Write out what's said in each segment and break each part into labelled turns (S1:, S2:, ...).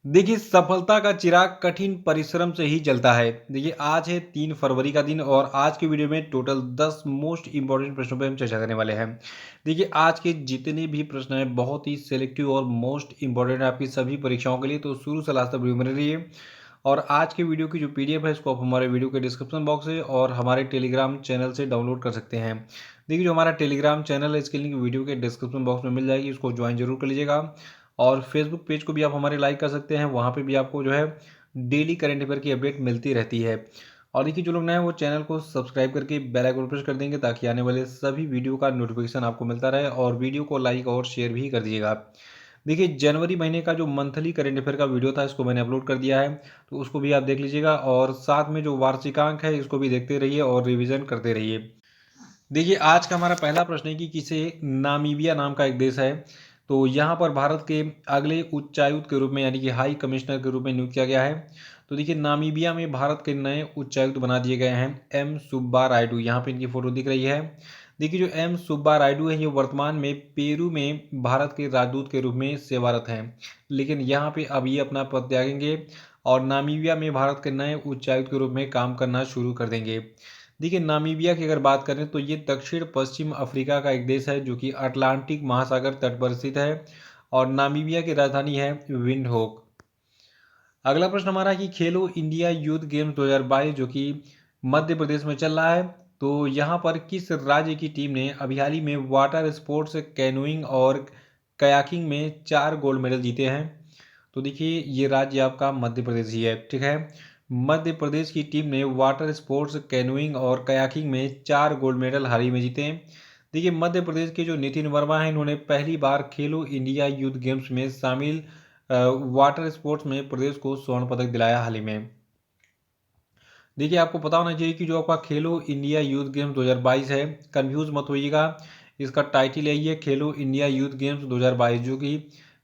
S1: देखिए, सफलता का चिराग कठिन परिश्रम से ही जलता है। देखिए, आज है 3 फरवरी का दिन और आज की वीडियो में टोटल 10 मोस्ट इंपॉर्टेंट प्रश्नों पे हम चर्चा करने वाले हैं। देखिए, आज के जितने भी प्रश्न हैं बहुत ही सिलेक्टिव और मोस्ट इंपॉर्टेंट है आपकी सभी परीक्षाओं के लिए, तो शुरू से लास्ट तक वीडियो में रहिए। और आज के वीडियो की जो पीडीएफ है इसको आप हमारे वीडियो के डिस्क्रिप्शन बॉक्स से और हमारे टेलीग्राम चैनल से डाउनलोड कर सकते हैं। देखिए, जो हमारा टेलीग्राम चैनल है इसकी लिंक वीडियो के डिस्क्रिप्शन बॉक्स में मिल जाएगी, इसको ज्वाइन जरूर कर लीजिएगा। और फेसबुक पेज को भी आप हमारे लाइक कर सकते हैं, वहाँ पे भी आपको जो है डेली करंट अफेयर की अपडेट मिलती रहती है। और देखिए, जो लोग नए हैं वो चैनल को सब्सक्राइब करके बेल आइकन प्रेस कर देंगे ताकि आने वाले सभी वीडियो का नोटिफिकेशन आपको मिलता रहे, और वीडियो को लाइक और शेयर भी कर दीजिएगा। देखिए, जनवरी महीने का जो मंथली करंट अफेयर का वीडियो था इसको मैंने अपलोड कर दिया है, तो उसको भी आप देख लीजिएगा। और साथ में जो वार्षिकांक है इसको भी देखते रहिए और रिविजन करते रहिए। देखिए, आज का हमारा पहला प्रश्न है कि किसे नामीबिया नाम का एक देश है, तो यहाँ पर भारत के अगले उच्चायुक्त के रूप में यानी कि हाई कमिश्नर के रूप में नियुक्त किया गया है। तो देखिए, नामीबिया में भारत के नए उच्चायुक्त बना दिए गए हैं एम सुब्बा रायडू। यहाँ पे इनकी फोटो दिख रही है। देखिए, जो एम सुब्बा रायडू है ये वर्तमान में पेरू में भारत के राजदूत के रूप में सेवारत हैं, लेकिन यहाँ पे अब ये अपना पद त्यागेंगे और नामीबिया में भारत के नए उच्चायुक्त के रूप में काम करना शुरू कर देंगे। देखिए, नामीबिया की अगर बात करें तो ये दक्षिण पश्चिम अफ्रीका का एक देश है जो कि अटलांटिक महासागर तट पर स्थित है, और नामीबिया की राजधानी है विंडहोक। अगला प्रश्न हमारा है कि खेलो इंडिया यूथ गेम्स 2022 जो कि मध्य प्रदेश में चल रहा है, तो यहाँ पर किस राज्य की टीम ने अभी हाल ही में वाटर स्पोर्ट्स कैनोइंग और कयाकिंग में 4 गोल्ड मेडल जीते हैं? तो देखिए, ये राज्य आपका मध्य प्रदेश ही है, ठीक है। मध्य प्रदेश की टीम ने वाटर स्पोर्ट्स कैनोइंग और कयाकिंग में 4 गोल्ड मेडल हाल ही में जीते हैं। देखिए, मध्य प्रदेश के जो नितिन वर्मा हैं इन्होंने पहली बार खेलो इंडिया यूथ गेम्स में शामिल वाटर स्पोर्ट्स में प्रदेश को स्वर्ण पदक दिलाया हाल ही में। देखिए, आपको पता होना चाहिए कि जो आपका खेलो इंडिया यूथ गेम्स 2022 है, कंफ्यूज मत होइएगा, इसका टाइटल यही है खेलो इंडिया यूथ गेम्स 2022, जो कि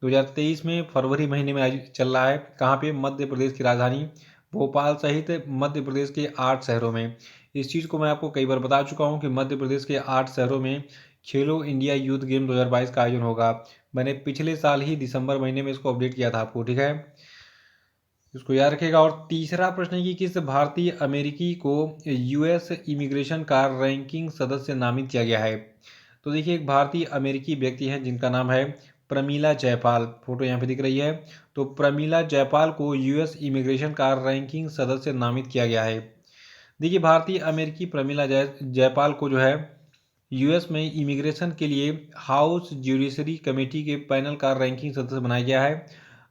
S1: 2023 में फरवरी महीने में चल रहा है। कहाँ पे? मध्य प्रदेश की राजधानी भोपाल सहित मध्य प्रदेश के 8 शहरों में। इस चीज़ को मैं आपको कई बार बता चुका हूँ कि मध्य प्रदेश के 8 शहरों में खेलो इंडिया यूथ गेम 2022 का आयोजन होगा। मैंने पिछले साल ही दिसंबर महीने में इसको अपडेट किया था आपको, ठीक है। इसको याद रखिएगा। और तीसरा प्रश्न है कि किस भारतीय अमेरिकी को यूएस इमिग्रेशन का रैंकिंग सदस्य नामित किया गया है? तो देखिए, एक भारतीय अमेरिकी व्यक्ति हैं जिनका नाम है प्रमीला जयपाल, फोटो यहाँ पे दिख रही है। तो प्रमीला जयपाल को यूएस इमिग्रेशन का रैंकिंग सदस्य नामित किया गया है। देखिए, भारतीय अमेरिकी प्रमीला जयपाल को जो है यूएस में इमिग्रेशन के लिए हाउस ज्यूडिशरी कमेटी के पैनल का रैंकिंग सदस्य बनाया गया है,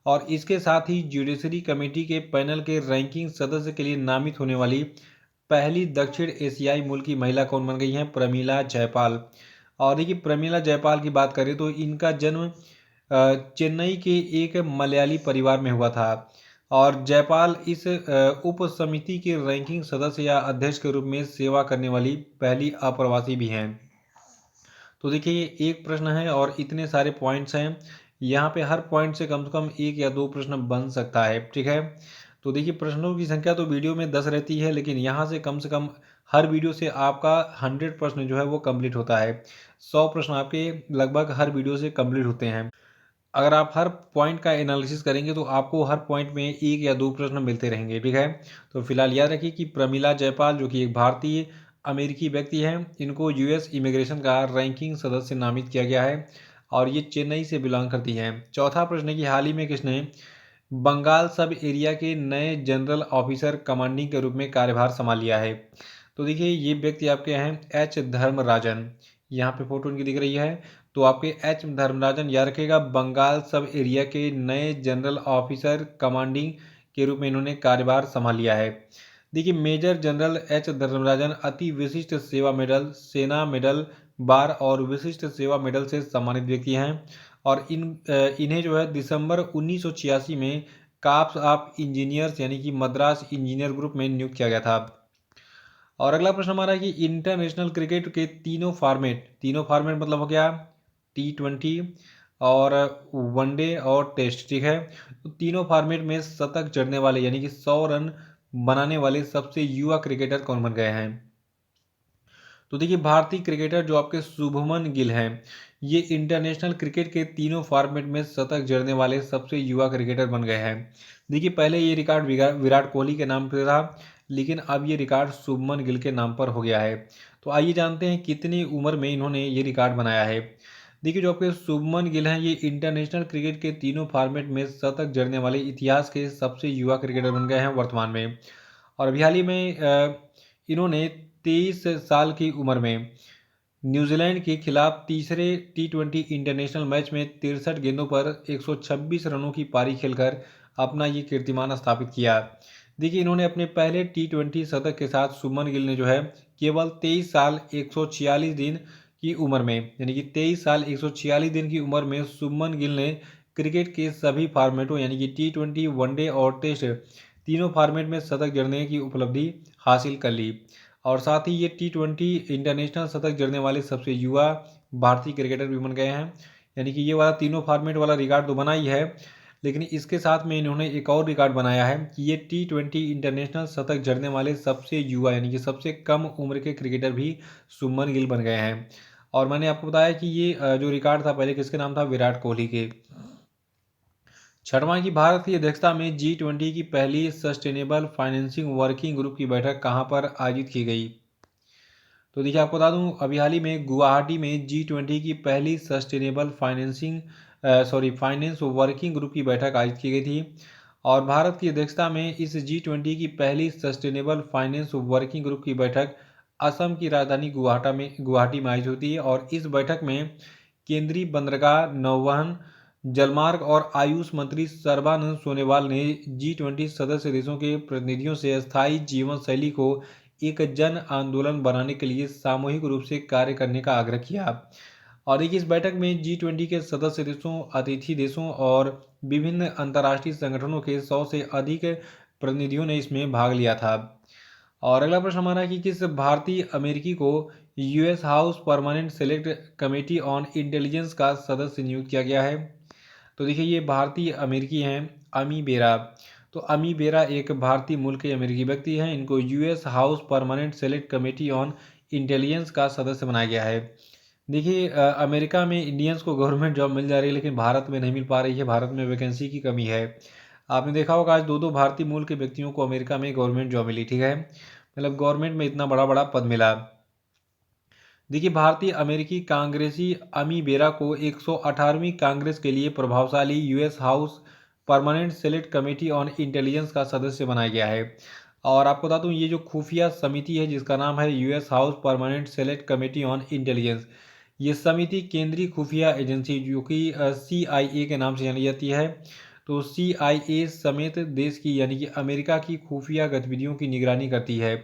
S1: और इसके साथ ही ज्यूडिशरी कमेटी के पैनल के रैंकिंग सदस्य के लिए नामित होने वाली पहली दक्षिण एशियाई मूल की महिला कौन बन गई हैं? प्रमीला जयपाल। और देखिए, प्रमीला जयपाल की बात करें तो इनका जन्म चेन्नई के एक मलयाली परिवार में हुआ था, और जयपाल इस उप समिति के रैंकिंग सदस्य या अध्यक्ष के रूप में सेवा करने वाली पहली अप्रवासी भी हैं। तो देखिए, ये एक प्रश्न है और इतने सारे पॉइंट्स हैं, यहाँ पे हर पॉइंट से कम एक या दो प्रश्न बन सकता है, ठीक है। तो देखिए, प्रश्नों की संख्या तो वीडियो में 10 रहती है, लेकिन यहाँ से कम हर वीडियो से आपका 100 प्रश्न जो है वो कंप्लीट होता है। 100 प्रश्न आपके लगभग हर वीडियो से कंप्लीट होते हैं। अगर आप हर पॉइंट का एनालिसिस करेंगे तो आपको हर पॉइंट में एक या दो प्रश्न मिलते रहेंगे, ठीक है। तो फिलहाल याद रखिए कि प्रमिला जयपाल जो कि एक भारतीय अमेरिकी व्यक्ति हैं, इनको यूएस इमिग्रेशन का रैंकिंग सदस्य नामित किया गया है, और ये चेन्नई से बिलोंग करती हैं। चौथा प्रश्न है कि हाल ही में किसने बंगाल सब एरिया के नए जनरल ऑफिसर कमांडिंग के रूप में कार्यभार संभाल लिया है? तो देखिए, ये व्यक्ति आपके हैं एच धर्मराजन, यहाँ पे फोटो इनकी दिख रही है। तो आपके एच धर्मराजन याद रखेगा, बंगाल सब एरिया के नए जनरल ऑफिसर कमांडिंग के रूप में इन्होंने कार्यभार संभाल लिया है। देखिए, मेजर जनरल एच धर्मराजन अति विशिष्ट सेवा मेडल, सेना मेडल, बार और विशिष्ट सेवा मेडल से सम्मानित व्यक्ति हैं, और इन्हें जो है दिसंबर 1986 में काप्स ऑफ इंजीनियर्स यानी कि मद्रास इंजीनियर ग्रुप में नियुक्त किया गया था। और अगला प्रश्न हमारा है कि इंटरनेशनल क्रिकेट के तीनों फॉर्मेट मतलब हो गया T20 और वनडे और टेस्ट, ठीक है। तो तीनों फॉर्मेट में शतक जड़ने वाले यानी कि 100 रन बनाने वाले सबसे युवा क्रिकेटर कौन बन गए हैं? तो देखिए, भारतीय क्रिकेटर जो आपके शुभमन गिल हैं, ये इंटरनेशनल क्रिकेट के तीनों फॉर्मेट में शतक जड़ने वाले सबसे युवा क्रिकेटर बन गए हैं। देखिए पहले ये रिकॉर्ड विराट कोहली के नाम पर था, लेकिन अब ये रिकॉर्ड शुभमन गिल के नाम पर हो गया है। तो आइए जानते हैं कितनी उम्र में इन्होंने ये रिकॉर्ड बनाया है। देखिए जो आपके शुभमन गिल हैं ये इंटरनेशनल क्रिकेट के तीनों फॉर्मेट में शतक जड़ने वाले इतिहास के सबसे युवा क्रिकेटर बन गए हैं वर्तमान में। और अभी हाल ही में इन्होंने 23 साल की उम्र में न्यूजीलैंड के खिलाफ तीसरे टी20 इंटरनेशनल मैच में 63 गेंदों पर 126 रनों की पारी खेलकर अपना ये कीर्तिमान स्थापित किया। देखिए इन्होंने अपने पहले टी20 शतक के साथ शुभमन गिल ने जो है केवल 23 साल 146 दिन की उम्र में, यानी कि 23 साल 146 दिन की उम्र में शुभमन गिल ने क्रिकेट के सभी फॉर्मेटों यानी कि टी20, वनडे और टेस्ट तीनों फॉर्मेट में शतक जड़ने की उपलब्धि हासिल कर ली। और साथ ही ये टी20 इंटरनेशनल शतक जड़ने वाले सबसे युवा भारतीय क्रिकेटर भी बन गए हैं। यानी कि ये वाला तीनों फॉर्मेट वाला रिकॉर्ड तो बना ही है, लेकिन इसके साथ में इन्होंने एक और रिकॉर्ड बनाया है कि ये टी20 इंटरनेशनल शतक जड़ने वाले सबसे युवा यानी कि सबसे कम उम्र के क्रिकेटर भी शुभमन गिल बन गए हैं। और मैंने आपको बताया कि ये जो रिकॉर्ड था पहले किसके नाम था, विराट कोहली के। छठवां की भारत की अध्यक्षता में G20 की पहली सस्टेनेबल फाइनेंसिंग वर्किंग ग्रुप की बैठक कहां पर आयोजित की गई। तो देखिए आपको बता दूं अभी हाल ही में गुवाहाटी में G20 की पहली सस्टेनेबल फाइनेंस वर्किंग ग्रुप की बैठक आयोजित की गई थी। और भारत की अध्यक्षता में इस G20 की पहली सस्टेनेबल फाइनेंस वर्किंग ग्रुप की बैठक असम की राजधानी गुवाहाटी में आयोजित होती है। और इस बैठक में केंद्रीय बंदरगाह, नौवहन, जलमार्ग और आयुष मंत्री सर्बानंद सोनोवाल ने G20 सदस्य देशों के प्रतिनिधियों से स्थायी जीवन शैली को एक जन आंदोलन बनाने के लिए सामूहिक रूप से कार्य करने का आग्रह किया। और देखिए इस बैठक में G20 के सदस्य देशों, अतिथि देशों और विभिन्न अंतर्राष्ट्रीय संगठनों के 100 से अधिक प्रतिनिधियों ने इसमें भाग लिया था। और अगला प्रश्न हमारा है कि किस भारतीय अमेरिकी को US house permanent select committee on intelligence का सदस्य नियुक्त किया गया है। तो देखिए ये भारतीय अमेरिकी हैं, अमी बेरा। तो अमी बेरा एक भारतीय मूल के अमेरिकी व्यक्ति हैं। इनको US house permanent select committee on intelligence का सदस्य बनाया गया है। देखिए अमेरिका में इंडियंस को गवर्नमेंट जॉब मिल जा रही है, लेकिन भारत में नहीं मिल पा रही है। भारत में वैकेंसी की कमी है। आपने देखा होगा आज दो भारतीय मूल के व्यक्तियों को अमेरिका में गवर्नमेंट जॉब मिली, ठीक है, मतलब गवर्नमेंट में इतना बड़ा बड़ा पद मिला। देखिए भारतीय अमेरिकी कांग्रेसी अमी बेरा को 118वीं कांग्रेस के लिए प्रभावशाली US house permanent select committee on intelligence का सदस्य बनाया गया है। और आपको बता दूं ये जो खुफिया समिति है जिसका नाम है US house permanent select committee on intelligence, ये समिति केंद्रीय खुफिया एजेंसी जो कि CIA के नाम से जानी जाती है। तो CIA समेत देश की यानी कि अमेरिका की खुफिया गतिविधियों की निगरानी करती है।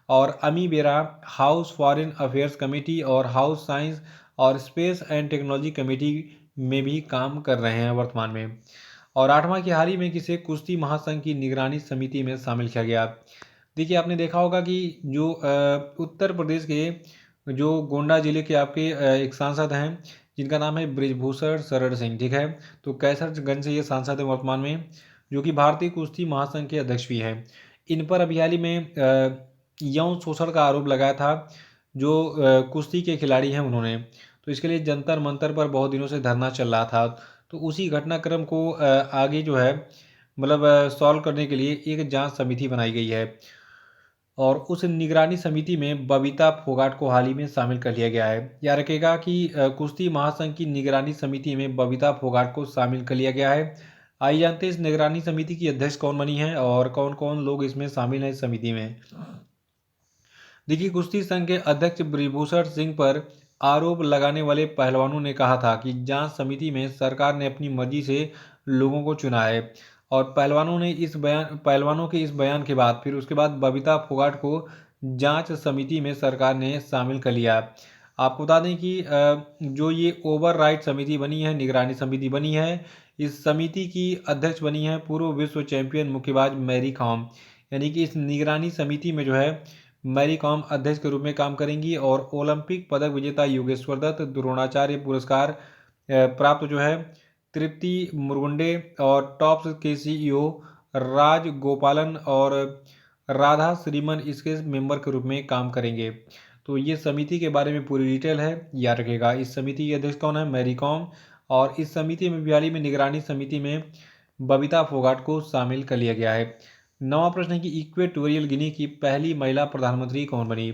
S1: और अमी बेरा हाउस फॉरेन अफेयर्स कमेटी और हाउस साइंस और स्पेस एंड टेक्नोलॉजी कमेटी में भी काम कर रहे हैं वर्तमान में। और आठवां की हाल ही में किसे कुश्ती महासंघ की निगरानी समिति में शामिल किया गया। देखिए आपने देखा होगा कि जो उत्तर प्रदेश के जो गोंडा जिले के आपके एक सांसद हैं जिनका नाम है ब्रिजभूषण शरण सिंह, ठीक है, तो कैसरगंज से ये सांसद है वर्तमान में, जो कि भारतीय कुश्ती महासंघ के अध्यक्ष भी हैं। इन पर अभी हाल ही में यौन शोषण का आरोप लगाया था जो कुश्ती के खिलाड़ी हैं उन्होंने। तो इसके लिए जंतर मंतर पर बहुत दिनों से धरना चल रहा था। तो उसी घटनाक्रम को आगे जो है मतलब सॉल्व करने के लिए एक जांच समिति बनाई गई है। और उस निगरानी समिति में बबीता फोगाट को हाल ही में शामिल कर लिया गया है। याद रखेगा कि कुश्ती महासंघ की निगरानी समिति में बबीता फोगाट को शामिल कर लिया गया है। आइए जानते हैं इस निगरानी समिति की अध्यक्ष कौन बनी है और कौन कौन लोग इसमें शामिल हैं इस समिति में। देखिए कुश्ती संघ के अध्यक्ष ब्रिजभूषण सिंह पर आरोप लगाने वाले पहलवानों ने कहा था कि जांच समिति में सरकार ने अपनी मर्जी से लोगों को चुना है। और पहलवानों के इस बयान के बाद फिर उसके बाद बबीता फोगाट को जांच समिति में सरकार ने शामिल कर लिया। आपको बता दें कि जो ये ओवरराइट समिति बनी है, निगरानी समिति बनी है, इस समिति की अध्यक्ष बनी है पूर्व विश्व चैंपियन मुक्केबाज मैरी कॉम। यानी कि इस निगरानी समिति में जो है मैरी कॉम अध्यक्ष के रूप में काम करेंगी। और ओलंपिक पदक विजेता योगेश्वर दत्त, द्रोणाचार्य पुरस्कार प्राप्त जो है तृप्ति मुरुगुंडे और टॉप्स के CEO राज गोपालन और राधा श्रीमन इसके मेंबर के रूप में काम करेंगे। तो ये समिति के बारे में पूरी डिटेल है, याद रखिएगा। इस समिति के अध्यक्ष कौन है? मैरी कॉम। और इस समिति में हाल ही में निगरानी समिति में बबीता फोगाट को शामिल कर लिया गया है। नवा प्रश्न है कि इक्वेटोरियल गिनी की पहली महिला प्रधानमंत्री कौन बनी?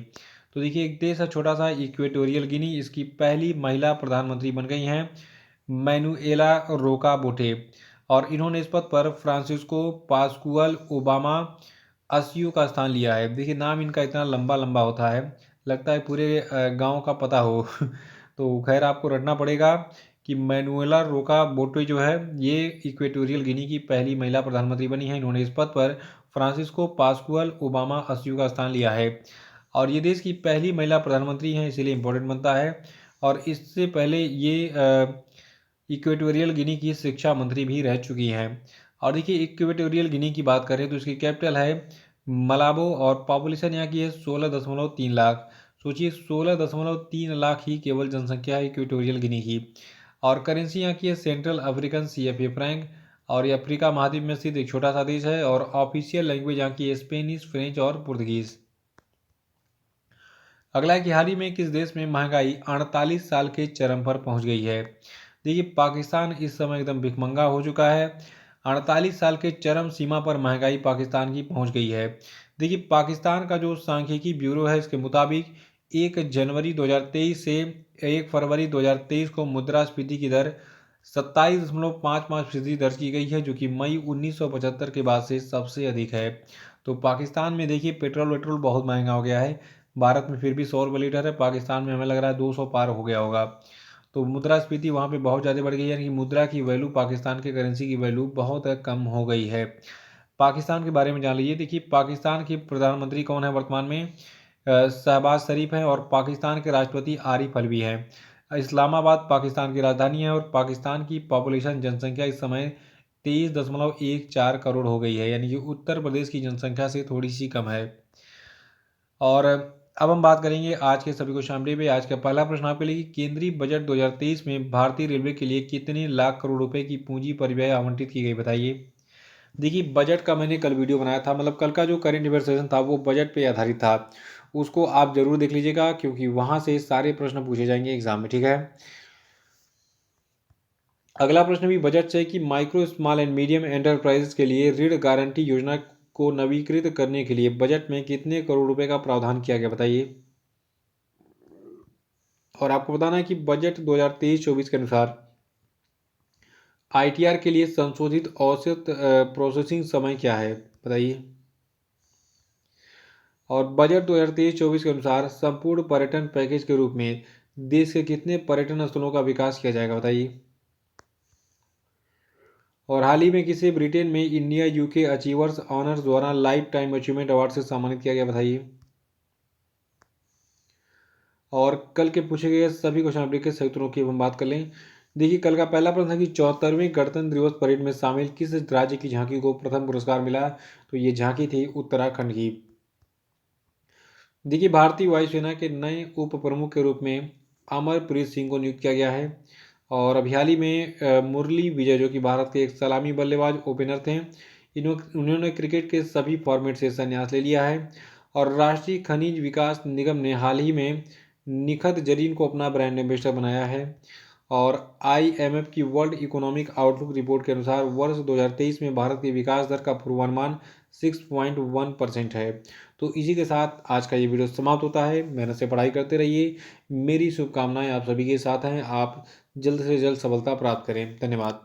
S1: तो देखिए, एक देश है छोटा सा इक्वेटोरियल गिनी, इसकी पहली महिला प्रधानमंत्री बन गई हैं मैनुएला रोका बोटे। और इन्होंने इस पद पर फ्रांसिस्को पास्कुअल ओबामा असियो का स्थान लिया है। देखिए, नाम इनका इतना लंबा लंबा होता है, लगता है पूरे गांव का पता हो तो खैर आपको रटना पड़ेगा कि मैनुएला रोका बोटे जो है ये इक्वेटोरियल गिनी की पहली महिला प्रधानमंत्री बनी है। इन्होंने इस पद पर फ्रांसिस्को पास्कुअल ओबामा असियो का स्थान लिया है और ये देश की पहली महिला प्रधानमंत्री हैं, इसीलिए इम्पोर्टेंट बनता है। और इससे पहले ये इक्वेटोरियल गिनी की शिक्षा मंत्री भी रह चुकी हैं। और देखिए, इक्वेटोरियल गिनी की बात करें तो इसकी कैपिटल है मलाबो और पॉपुलेशन यहाँ की है 16.3 लाख। सोचिए, 16.3 लाख ही केवल जनसंख्या है इक्वेटोरियल गिनी की। और करेंसी यहाँ की है सेंट्रल अफ्रीकन CFA फ्रैंक। और ये अफ्रीका महाद्वीप में स्थित एक छोटा सा देश है। और ऑफिशियल लैंग्वेज यहाँ की है स्पेनिश, फ्रेंच और पुर्तगीज। अगला है कि हाल ही में किस देश में महंगाई 48 साल के चरम पर पहुंच गई है? देखिए, पाकिस्तान इस समय एकदम भिखमंगा हो चुका है। 48 साल के चरम सीमा पर महंगाई पाकिस्तान की पहुंच गई है। देखिए, पाकिस्तान का जो सांख्यिकी ब्यूरो है इसके मुताबिक 1 जनवरी 2023 से 1 फरवरी 2023 को मुद्रास्फीति की दर 27.55% दर्ज की गई है, जो कि मई 1975 के बाद से सबसे अधिक है। तो पाकिस्तान में देखिए, पेट्रोल बहुत महंगा हो गया है। भारत में फिर भी 100 रुपये लीटर है, पाकिस्तान में हमें लग रहा है 200 पार हो गया होगा। तो मुद्रास्फीति वहाँ पे बहुत ज़्यादा बढ़ गई है, यानी कि मुद्रा की वैल्यू, पाकिस्तान के करेंसी की वैल्यू बहुत कम हो गई है। पाकिस्तान के बारे में जान लीजिए। देखिए, पाकिस्तान के प्रधानमंत्री कौन है वर्तमान में? शहबाज शरीफ हैं। और पाकिस्तान के राष्ट्रपति आरिफ अलवी हैं। इस्लामाबाद पाकिस्तान की राजधानी है। और पाकिस्तान की पॉपुलेशन, जनसंख्या इस समय 23.14 करोड़ हो गई है, यानी कि उत्तर प्रदेश की जनसंख्या से थोड़ी सी कम है। और अब हम बात करेंगे आज के सभी क्वेश्चन पे। आज का पहला प्रश्न आपके लिए, केंद्रीय बजट 2023 में भारतीय रेलवे के लिए कितने लाख करोड़ रुपए की पूंजी परिव्यय आवंटित की गई, बताइए। देखिए, बजट का मैंने कल वीडियो बनाया था, मतलब कल का जो करेंट अफेयर सेशन था वो बजट पे आधारित था। उसको आप जरूर देख लीजिएगा, क्योंकि वहां से सारे प्रश्न पूछे जाएंगे एग्जाम में, ठीक है। अगला प्रश्न भी बजट से, कि micro small and medium enterprises के लिए ऋण गारंटी योजना को नवीकृत करने के लिए बजट में कितने करोड़ रुपए का प्रावधान किया गया, बताइए। और आपको बताना है कि बजट 2023-24 के अनुसार ITR के लिए संशोधित औसत प्रोसेसिंग समय क्या है, बताइए। और बजट 2023-24 के अनुसार संपूर्ण पर्यटन पैकेज के रूप में देश के कितने पर्यटन स्थलों का विकास किया जाएगा, बताइए। और हाल ही में किसे ब्रिटेन में इंडिया UK अचीवर्स ऑनर्स द्वारा लाइफ टाइम अचीवमेंट अवार्ड से सम्मानित किया गया, बताइए। और कल के पूछे गए सभी क्वेश्चन पेपर के सही उत्तरों की हम बात कर लें। देखिए, कल का पहला प्रश्न था कि 74वें गणतंत्र दिवस परेड में शामिल किस राज्य की झांकी को प्रथम पुरस्कार मिला? तो ये झांकी थी उत्तराखंड की। देखिए, भारतीय वायुसेना के नए उप प्रमुख के रूप में अमरप्रीत सिंह को नियुक्त किया गया है। और अभी हाल ही में मुरली विजय, जो कि भारत के एक सलामी बल्लेबाज ओपनर थे, उन्होंने क्रिकेट के सभी फॉर्मेट से संन्यास ले लिया है। और राष्ट्रीय खनिज विकास निगम ने हाल ही में निखत जरीन को अपना ब्रांड एम्बेसडर बनाया है। और IMF की वर्ल्ड इकोनॉमिक आउटलुक रिपोर्ट के अनुसार वर्ष 2023 में भारत की विकास दर का पूर्वानुमान 6.1% है। तो इसी के साथ आज का ये वीडियो समाप्त होता है। मेहनत से पढ़ाई करते रहिए, मेरी शुभकामनाएं आप सभी के साथ हैं। आप जल्द से जल्द सफलता प्राप्त करें। धन्यवाद।